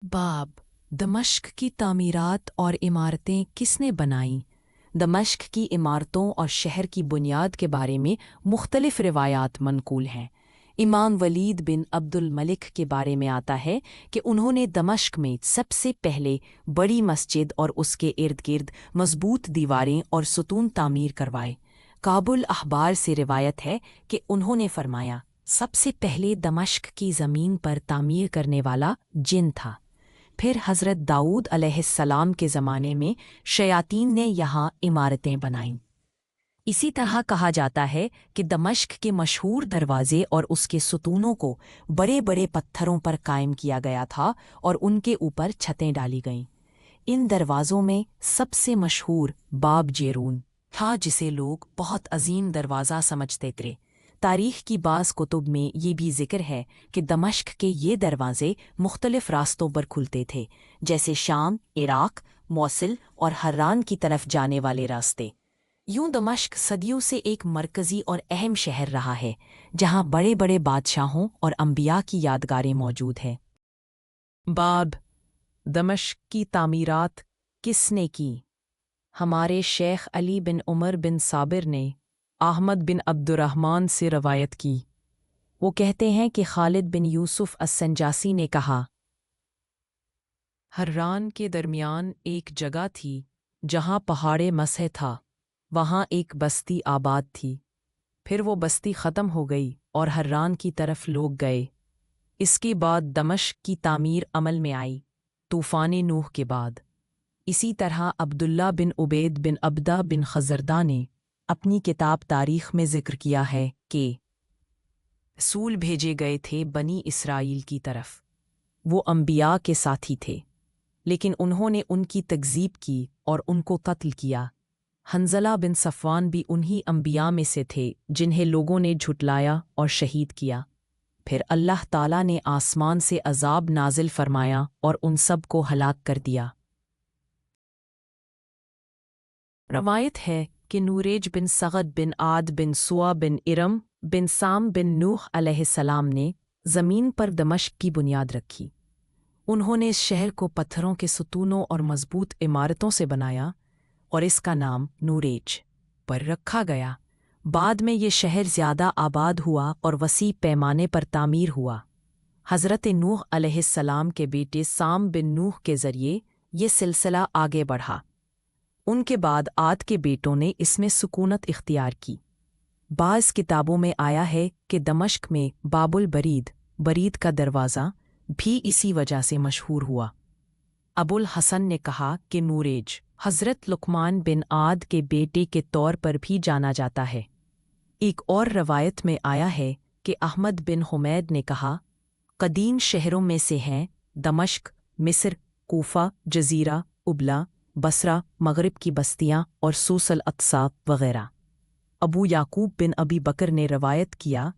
बाब दमश्क की तामीरात और इमारतें किसने बनाईं? दमश्क की इमारतों और शहर की बुनियाद के बारे में मुख्तलिफ रिवायात मनकूल हैं। इमाम वलीद बिन अब्दुल मलिक के बारे में आता है कि उन्होंने दमश्क में सबसे पहले बड़ी मस्जिद और उसके इर्द गिर्द मजबूत दीवारें और सुतून तामीर करवाए। काबुल अखबार से रिवायत है कि उन्होंने फरमाया, सबसे पहले दमश्क की ज़मीन पर तामीर करने वाला जिन था। फिर हज़रत दाऊद अलैहिस्सलाम के ज़माने में शयातीन ने यहाँ इमारतें बनाईं। इसी तरह कहा जाता है कि दमश्क के मशहूर दरवाज़े और उसके सुतूनों को बड़े बड़े पत्थरों पर कायम किया गया था और उनके ऊपर छतें डाली गईं। इन दरवाज़ों में सबसे मशहूर बाब जेरून था, जिसे लोग बहुत अजीम दरवाज़ा समझते थे। तारीख़ की बाज़ कुतुब में ये भी ज़िक्र है कि दमश्क के ये दरवाज़े मुख्तलिफ़ रास्तों पर खुलते थे, जैसे शाम, इराक़, मौसिल और हर्रान की तरफ जाने वाले रास्ते। यूं दमश्क सदियों से एक मरकज़ी और अहम शहर रहा है, जहाँ बड़े बड़े बादशाहों और अंबिया की यादगारें मौजूद हैं। बाब दमश्क की तामीरात किसने की? हमारे शेख अली बिन उमर बिन साबिर ने अहमद बिन अब्दुर्रहमान से रवायत की। वो कहते हैं कि खालिद बिन यूसुफ अस्संजासी ने कहा, हर्रान के दरमियान एक जगह थी जहाँ पहाड़े मसह था, वहाँ एक बस्ती आबाद थी। फिर वो बस्ती ख़त्म हो गई और हर्रान की तरफ लोग गए। इसके बाद दमश्क की तामीर अमल में आई, तूफ़ान नूह के बाद। इसी तरह अब्दुल्ला बिन उबैद बिन अब्दा बिन खज़रदा ने अपनी किताब तारीख़ में ज़िक्र किया है कि रसूल भेजे गए थे बनी इसराइल की तरफ। वो अंबिया के साथी थे, लेकिन उन्होंने उनकी तकज़ीब की और उनको कत्ल किया। हंज़ला बिन सफ़वान भी उन्हीं अंबिया में से थे जिन्हें लोगों ने झुटलाया और शहीद किया। फिर अल्लाह ताला ने आसमान से अज़ाब नाजिल फरमाया और उन सब को हलाक कर दिया। रवायत है कि नूरेज बिन सगद बिन आद बिन सुआ बिन इरम बिन साम बिन नूह अलैहिस्सलाम ने ज़मीन पर दमश्क की बुनियाद रखी। उन्होंने इस शहर को पत्थरों के सुतूनों और मजबूत इमारतों से बनाया और इसका नाम नूरेज पर रखा गया। बाद में ये शहर ज़्यादा आबाद हुआ और वसी पैमाने पर तामीर हुआ। हज़रत नूह अलैहिस्सलाम के बेटे साम बिन नूह के ज़रिए ये सिलसिला आगे बढ़ा। उनके बाद आद के बेटों ने इसमें सुकूनत इख्तियार की। बाज़ किताबों में आया है कि दमश्क में बाबुल बरीद, बरीद का दरवाज़ा, भी इसी वजह से मशहूर हुआ। अबुल हसन ने कहा कि नूरेज हज़रत लुक़मान बिन आद के बेटे के तौर पर भी जाना जाता है। एक और रवायत में आया है कि अहमद बिन हुमैद ने कहा, कदीम शहरों में से हैं दमश्क, मिस्र, कूफा, जज़ीरा, उबला, बसरा, मगरिब की बस्तियाँ और सूसल अत्सा वग़ैरह। अबू याकूब बिन अबी बकर ने रवायत किया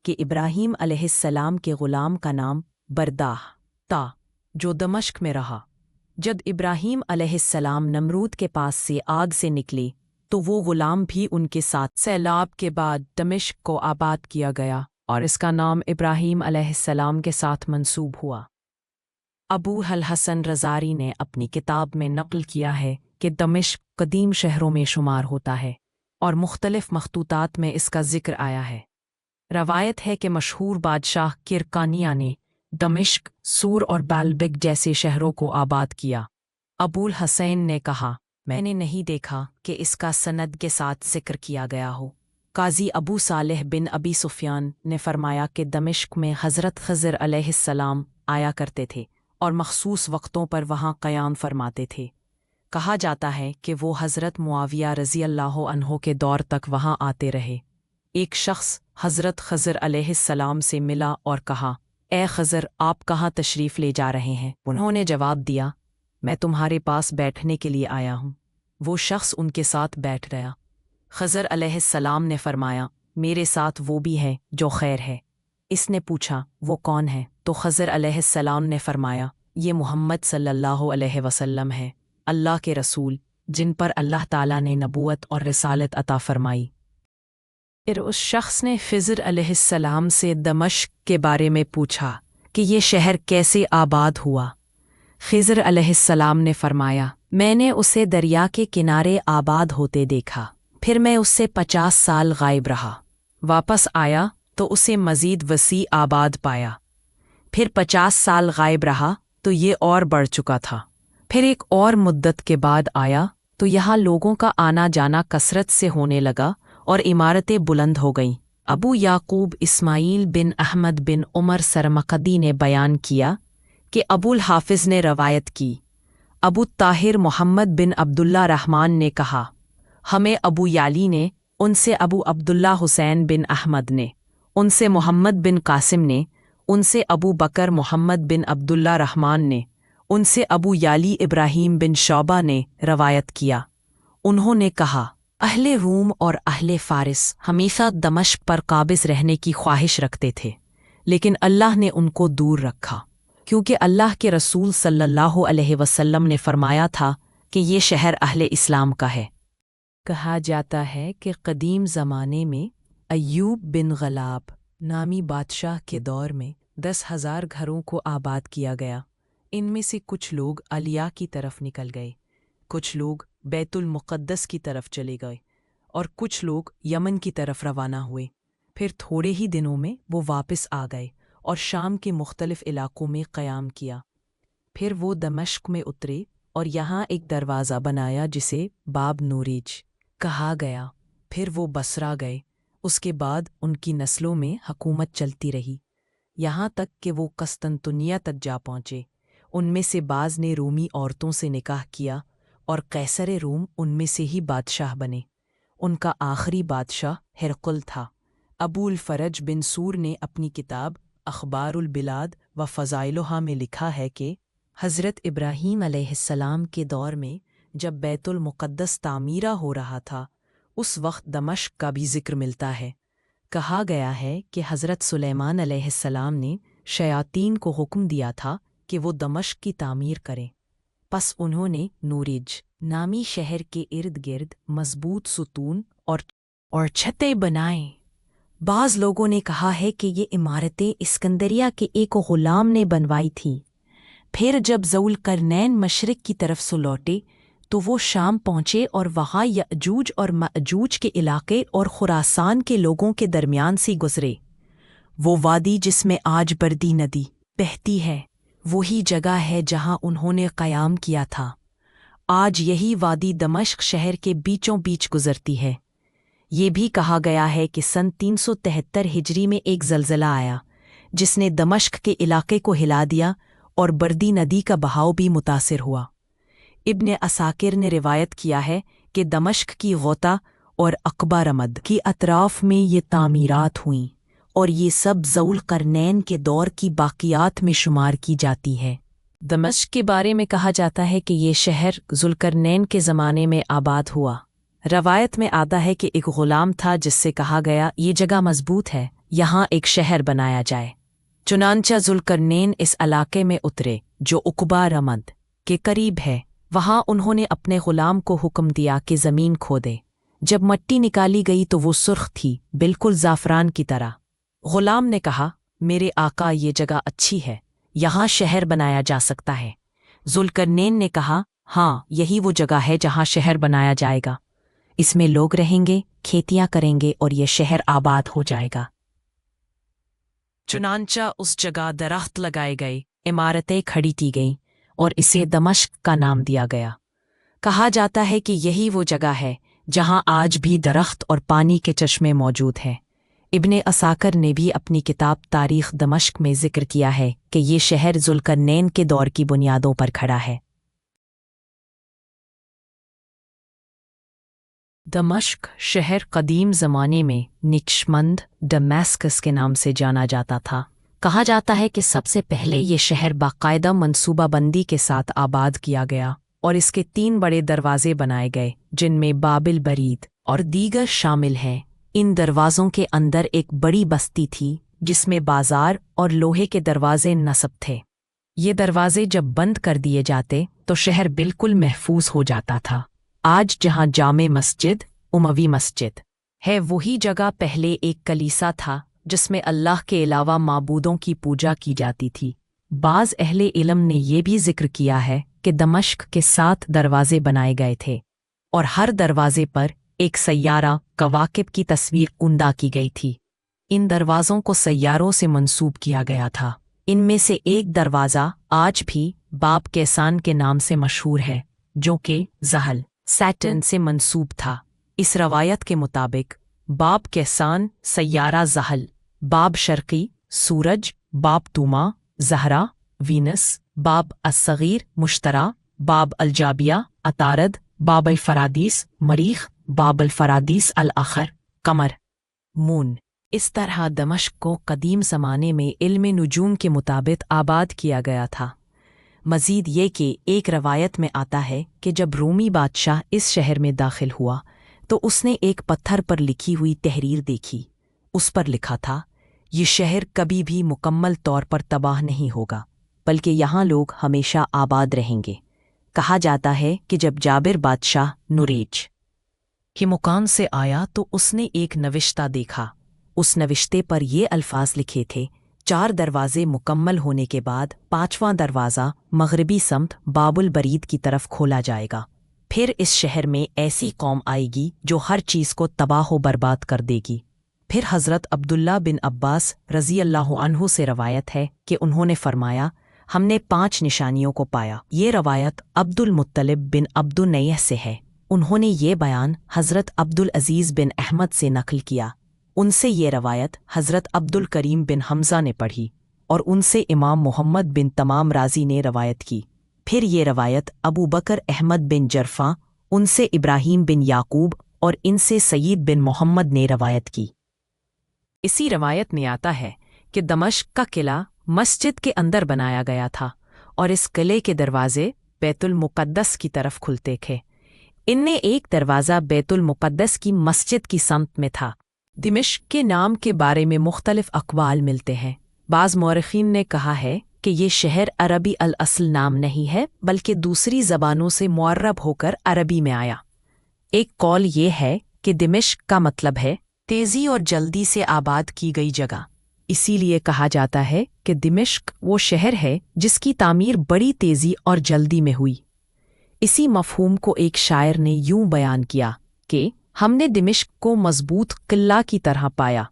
कि इब्राहीम अलैहिस्सलाम के ग़ुलाम का नाम बरदाह था, जो दमश्क में रहा। जब इब्राहीम अलैहिस्सलाम नमरूद के पास से आग से निकले तो वो ग़ुलाम भी उनके साथ। सैलाब के बाद दमिश्क को आबाद किया गया और इसका नाम इब्राहीम अलैहिस्सलाम के साथ मंसूब हुआ। अबू अल हसन रज़ारी ने अपनी किताब में नक़ल किया है कि दमिश्क कदीम शहरों में शुमार होता है और मुख्तलिफ मखतूतात में इसका ज़िक्र आया है। रवायत है कि मशहूर बादशाह किरकानिया ने दमिश्क, सूर और बाल्बिक जैसे शहरों को आबाद किया। अबूल हसैन ने कहा, मैंने नहीं देखा कि इसका सनद के साथ ज़िक्र किया गया हो। काज़ी अबू सालेह बिन अबी सुफ़ियान ने फरमाया कि दमिश्क में हज़रत ख़ज़र अलैहिस्सलाम आया करते थे और मख़सूस वक्तों पर वहाँ क़याम फरमाते थे। कहा जाता है कि वो हज़रत मुआविया रज़ी अल्लाह अन्हो के दौर तक वहाँ आते रहे। एक शख्स हज़रत ख़ज़र अलैहिस्सलाम से मिला और कहा, ए ख़ज़र, आप कहाँ तशरीफ़ ले जा रहे हैं? उन्होंने जवाब दिया, मैं तुम्हारे पास बैठने के लिए आया हूँ। वो शख्स उनके साथ बैठ गया। ख़ज़र अलैहिस्सलाम ने फरमाया, मेरे साथ वो भी है जो खैर है। इसने पूछा, वो कौन है? तो ख़ज़र अलैहिस्सलाम ने फरमाया, ये मोहम्मद सल्लल्लाहु अलैहि वसल्लम है, अल्लाह के रसूल, जिन पर अल्लाह ताला ने नबूवत और रिसालत अता फरमाई। फिर उस शख्स ने ख़िज़र अलैहिस्सलाम से दमश्क के बारे में पूछा कि ये शहर कैसे आबाद हुआ। खिज़र अलैहिस्सलाम ने फरमाया, मैंने उसे दरिया के किनारे आबाद होते देखा, फिर मैं उससे 50 साल गायब रहा। वापस आया तो उसे मज़ीद वसी आबाद पाया। फिर 50 साल गायब रहा तो ये और बढ़ चुका था। फिर एक और मुद्दत के बाद आया तो यहाँ लोगों का आना जाना कसरत से होने लगा और इमारतें बुलंद हो गईं। अबू याकूब इस्माइल बिन अहमद बिन उमर सरमकदी ने बयान किया कि अबुल हाफिज़ ने रवायत की, अबू ताहिर मोहम्मद बिन अब्दुल्ला रहमान ने कहा, हमें अबू याली ने, उनसे अबू अब्दुल्ला हुसैन बिन अहमद ने, उनसे मोहम्मद बिन कासिम ने, उनसे अबू बकर मोहम्मद बिन अब्दुल्ला रहमान ने, उनसे अबू याली इब्राहीम बिन शौबा ने रवायत किया। उन्होंने कहा, अहले रूम और अहले फ़ारिस हमेशा दमश्क पर काबिज़ रहने की ख्वाहिश रखते थे, लेकिन अल्लाह ने उनको दूर रखा, क्योंकि अल्लाह के रसूल सल्लल्लाहु अलैहि वसल्लम ने फरमाया था कि ये शहर अहले इस्लाम का है। कहा जाता है कि कदीम ज़माने में अय्यूब बिन गलाब नामी बादशाह के दौर में 10,000 घरों को आबाद किया गया। इनमें से कुछ लोग अलिया की तरफ निकल गए, कुछ लोग बैतुल मुक़द्दस की तरफ चले गए और कुछ लोग यमन की तरफ रवाना हुए। फिर थोड़े ही दिनों में वो वापस आ गए और शाम के मुख्तलिफ इलाकों में क़याम किया। फिर वो दमश्क में उतरे और यहाँ एक दरवाज़ा बनाया जिसे बाब नूरीज कहा गया। फिर वो बसरा गए। उसके बाद उनकी नस्लों में हकूमत चलती रही, यहाँ तक कि वो कस्तंतुनिया तक जा पहुँचे। उनमें से बाज़ ने रूमी औरतों से निकाह किया और कैसर रूम उनमें से ही बादशाह बने। उनका आखिरी बादशाह हिरकुल था। अबूल फ़रज बिन सूर ने अपनी किताब अखबारुल बिलाद व फ़ज़ाइलुहा में लिखा है कि हज़रत इब्राहीम अलैहिस्सलाम के दौर में जब बैतुल मुक़द्दस तामीरा हो रहा था, उस वक्त दमश्क का भी ज़िक्र मिलता है। कहा गया है कि हज़रत सुलेमान अलैहिस्सलाम ने शयातीन को हुक्म दिया था कि वो दमश्क की तामीर करें। पस उन्होंने नूरिज नामी शहर के इर्द गिर्द मजबूत सुतून और छतें बनाएं। बाज़ लोगों ने कहा है कि ये इमारतें इस्कंदरिया के एक ग़ुलाम ने बनवाई थीं। फिर जब ज़ुल्करनैन मशरिक़ की तरफ से लौटे तो वो शाम पहुँचे और वहाँ यअजूज और मअजूज के इलाके और खुरासान के लोगों के दरमियान से गुज़रे। वो वादी जिसमें आज बर्दी नदी बहती है, वही जगह है जहाँ उन्होंने क़याम किया था। आज यही वादी दमश्क शहर के बीचों बीच गुज़रती है। ये भी कहा गया है कि सन 373 हिजरी में एक ज़लज़ला आया जिसने दमश्क के इलाके को हिला दिया और बर्दी नदी का बहाव भी मुतासिर हुआ। इब्न असाकिर ने रिवायत किया है कि दमश्क की गौता और अक़बा रमद की अतराफ़ में ये तामीरात हुईं और ये सब ज़ुल्करनैन के दौर की बाक़ियात में शुमार की जाती है। दमश्क के बारे में कहा जाता है कि ये शहर ज़ुल्करनैन के ज़माने में आबाद हुआ। रवायत में आता है कि एक ग़ुलाम था जिससे कहा गया, ये जगह मज़बूत है, यहाँ एक शहर बनाया जाए। चुनांचा ज़ुल्करनैन इस इलाके में उतरे जो उक़बा रमद के करीब है। वहाँ उन्होंने अपने ग़ुलाम को हुक्म दिया कि ज़मीन खोदे। जब मिट्टी निकाली गई तो वो सुर्ख थी, बिल्कुल ज़ाफ़रान की तरह। ग़ुलाम ने कहा, मेरे आका, ये जगह अच्छी है, यहाँ शहर बनाया जा सकता है। ज़ुल्करनैन ने कहा, हाँ, यही वो जगह है जहाँ शहर बनाया जाएगा। इसमें लोग रहेंगे, खेतियाँ करेंगे और ये शहर आबाद हो जाएगा। चुनांचा उस जगह दरख्त लगाए गए, इमारतें खड़ी की गईं और इसे दमश्क का नाम दिया गया। कहा जाता है कि यही वो जगह है जहाँ आज भी दरख्त और पानी के चश्मे मौजूद हैं। इब्न असाकर ने भी अपनी किताब तारीख़ दमश्क में ज़िक्र किया है कि ये शहर ज़ुल्करनैन के दौर की बुनियादों पर खड़ा है। दमश्क शहर कदीम ज़माने में निक्शमंद दमास्कस के नाम से जाना जाता था। कहा जाता है कि सबसे पहले ये शहर बाकायदा मनसूबाबंदी के साथ आबाद किया गया और इसके 3 बड़े दरवाजे बनाए गए जिनमें बाबिल बरीद और दीगर शामिल हैं। इन दरवाज़ों के अंदर एक बड़ी बस्ती थी जिसमें बाजार और लोहे के दरवाजे नस्ब थे। ये दरवाजे जब बंद कर दिए जाते तो शहर बिल्कुल महफूज हो जाता था। आज जहाँ जामे मस्जिद उमवी मस्जिद है, वही जगह पहले एक कलीसा था जिसमें अल्लाह के अलावा माबूदों की पूजा की जाती थी। बाज़ अहले इल्म ने ये भी जिक्र किया है कि दमश्क के 7 दरवाजे बनाए गए थे और हर दरवाजे पर एक सैयारा कवाकिब की तस्वीर कुंदा की गई थी। इन दरवाज़ों को सैयारों से मंसूब किया गया था। इनमें से एक दरवाज़ा आज भी बाब कैसान के नाम से मशहूर है, जो कि ज़हल सैटर्न से मंसूब था। इस रवायत के मुताबिक बाब कैसान सैयारा ज़हल, बाब शर्की सूरज, बाब तुमा ज़हरा वीनस, बाब अस्सगीर मुश्तरा, बाब अलजाबिया अतारद, बाब अलफरादीस मरीख, बाब अलफरादीस अल आखर कमर मून। इस तरह दमश्क को कदीम ज़माने में इल्म नुजूम के मुताबिक आबाद किया गया था। मज़ीद ये कि एक रवायत में आता है कि जब रूमी बादशाह इस शहर में दाखिल हुआ तो उसने एक पत्थर पर लिखी हुई तहरीर देखी। उस पर लिखा था, ये शहर कभी भी मुकम्मल तौर पर तबाह नहीं होगा, बल्कि यहाँ लोग हमेशा आबाद रहेंगे। कहा जाता है कि जब जाबिर बादशाह नुरेज के मुकाम से आया तो उसने एक नविश्ता देखा। उस नविश्ते पर ये अल्फाज लिखे थे, 4 दरवाजे मुकम्मल होने के बाद 5वां दरवाज़ा मगरबी समत बाबुल बरीद की तरफ खोला जाएगा। फिर इस शहर में ऐसी कौम आएगी जो हर चीज़ को तबाह व बर्बाद कर देगी। फिर हज़रत अब्दुल्ला बिन अब्बास रज़ी अल्लाहु अन्हु से रवायत है कि उन्होंने फरमाया, हमने 5 निशानियों को पाया। ये रवायत अब्दुल मुत्तलिब बिन अब्दुल नयह से है। उन्होंने ये बयान हज़रत अब्दुल अज़ीज़ बिन अहमद से नकल किया। उनसे ये रवायत हज़रत अब्दुल करीम बिन हमज़ा ने पढ़ी और उनसे इमाम मोहम्मद बिन तमाम राजी ने रवायत की। फिर ये रवायत अबू बकर अहमद बिन जरफ़ा, उनसे इब्राहीम बिन याकूब और इनसे सईद बिन मोहम्मद ने रवायत की। इसी रवायत में आता है कि दमश्क का किला मस्जिद के अंदर बनाया गया था और इस किले के दरवाजे बैतुल मुक़द्दस की तरफ खुलते थे। इनमें एक दरवाज़ा बैतुल मुक़द्दस की मस्जिद की समत में था। दिमिश्क के नाम के बारे में मुख्तलिफ अक़वाल मिलते हैं। बाज़ मौरख़ीन ने कहा है कि ये शहर अरबी अल-अस्ल नाम नहीं है, बल्कि दूसरी ज़बानों से मुअर्रब होकर अरबी में आया। एक कौल ये है कि दिमिश्क का मतलब है तेज़ी और जल्दी से आबाद की गई जगह। इसीलिए कहा जाता है कि दिमिश्क वो शहर है जिसकी तामीर बड़ी तेज़ी और जल्दी में हुई। इसी मफ़हूम को एक शायर ने यूं बयान किया कि हमने दिमिश्क को मज़बूत किला की तरह पाया,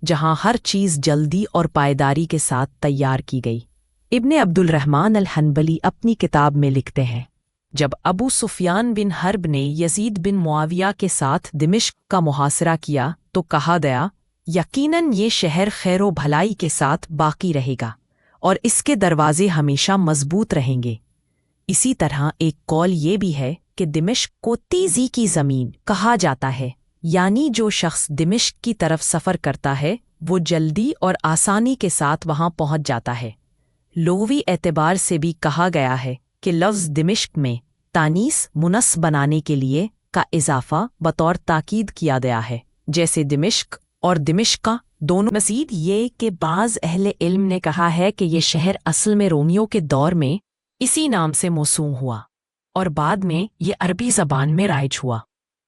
जहाँ हर चीज़ जल्दी और पायदारी के साथ तैयार की गई। इब्ने अब्दुल रहमान अल हनबली अपनी किताब में लिखते हैं, जब अबू सुफियान बिन हर्ब ने यजीद बिन मुआविया के साथ दिमिश्क का मुहासरा किया तो कहा गया, यकीनन ये शहर खैरो भलाई के साथ बाकी रहेगा और इसके दरवाजे हमेशा मजबूत रहेंगे। इसी तरह एक कौल ये भी है कि दिमिश्क को तेज़ी की ज़मीन कहा जाता है, यानी जो शख्स दिमिश्क की तरफ सफ़र करता है वो जल्दी और आसानी के साथ वहाँ पहुँच जाता है। लोवी एतबार से भी कहा गया है कि लफ्ज़ दिमिश्क में तानीस मुनस बनाने के लिए का इजाफ़ा बतौर ताकीद किया गया है, जैसे दिमिश्क और दिमिश्का दोनों। मज़ीद ये कि बाज़ अहले इल्म ने कहा है कि ये शहर असल में रोमियों के दौर में इसी नाम से मौसूम हुआ और बाद में ये अरबी ज़बान में राइज हुआ।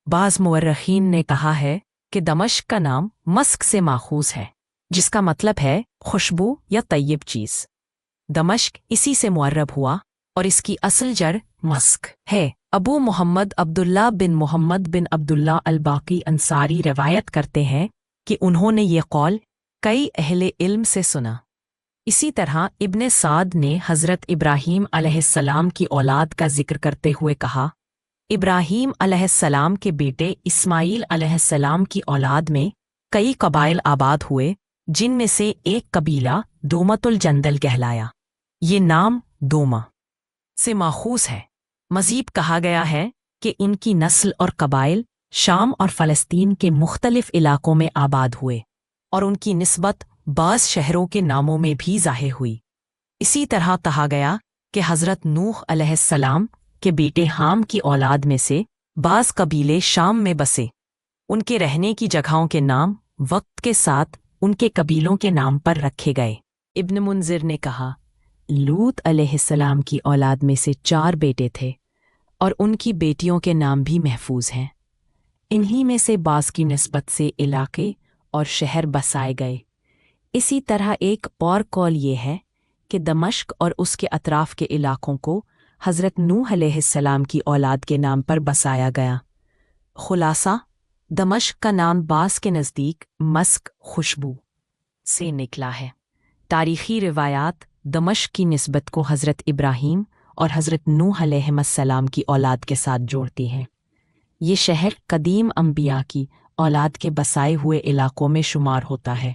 बाज़ मुअर्रिख़ीन ने कहा है कि दमश्क का नाम मस्क से माखूज़ है, जिसका मतलब है खुशबू या तय्यब चीज़। दमश्क इसी से मुअर्रब हुआ और इसकी असल जड़ मस्क है। अबू मोहम्मद अब्दुल्ला बिन अब्दुल्ला अल-बाकी अंसारी रवायत करते हैं कि उन्होंने ये कौल कई अहले इल्म से सुना। इसी तरह इब्ने साद ने हज़रत इब्राहीम अलैहिस्सलाम की औलाद का जिक्र करते हुए कहा, इब्राहीम अलैहिस्सलाम के बेटे इस्माईल अलैहिस्सलाम की औलाद में कई कबाइल आबाद हुए, जिनमें से एक कबीला दोमतुल जंदल कहलाया। ये नाम दोमा से माखूज़ है। मज़ीद कहा गया है कि इनकी नस्ल और कबाइल शाम और फ़लस्तीन के मुख्तलिफ इलाकों में आबाद हुए और उनकी निस्बत बाज़ शहरों के नामों में भी ज़ाहिर हुई। इसी तरह कहा गया कि हज़रत नूह अलैहिस्सलाम के बेटे हाम की औलाद में से बाज़ कबीले शाम में बसे। उनके रहने की जगहों के नाम वक्त के साथ उनके कबीलों के नाम पर रखे गए। इब्न मुंज़िर ने कहा, लूत अलैहिस्सलाम की औलाद में से 4 बेटे थे और उनकी बेटियों के नाम भी महफूज हैं। इन्हीं में से बाज़ की निस्बत से इलाके और शहर बसाए गए। इसी तरह एक और कौल ये है کہ دمشق اور اس کے اطراف کے علاقوں کو حضرت نوح علیہ السلام کی اولاد کے نام پر بسایا گیا۔ خلاصہ، دمشق کا نام باس کے نزدیک مسک خوشبو سے نکلا ہے۔ تاریخی روایات دمشق کی نسبت کو حضرت ابراہیم اور حضرت نوح علیہ السلام کی اولاد کے ساتھ جوڑتی ہیں۔ یہ شہر قدیم انبیاء کی اولاد کے بسائے ہوئے علاقوں میں شمار ہوتا ہے۔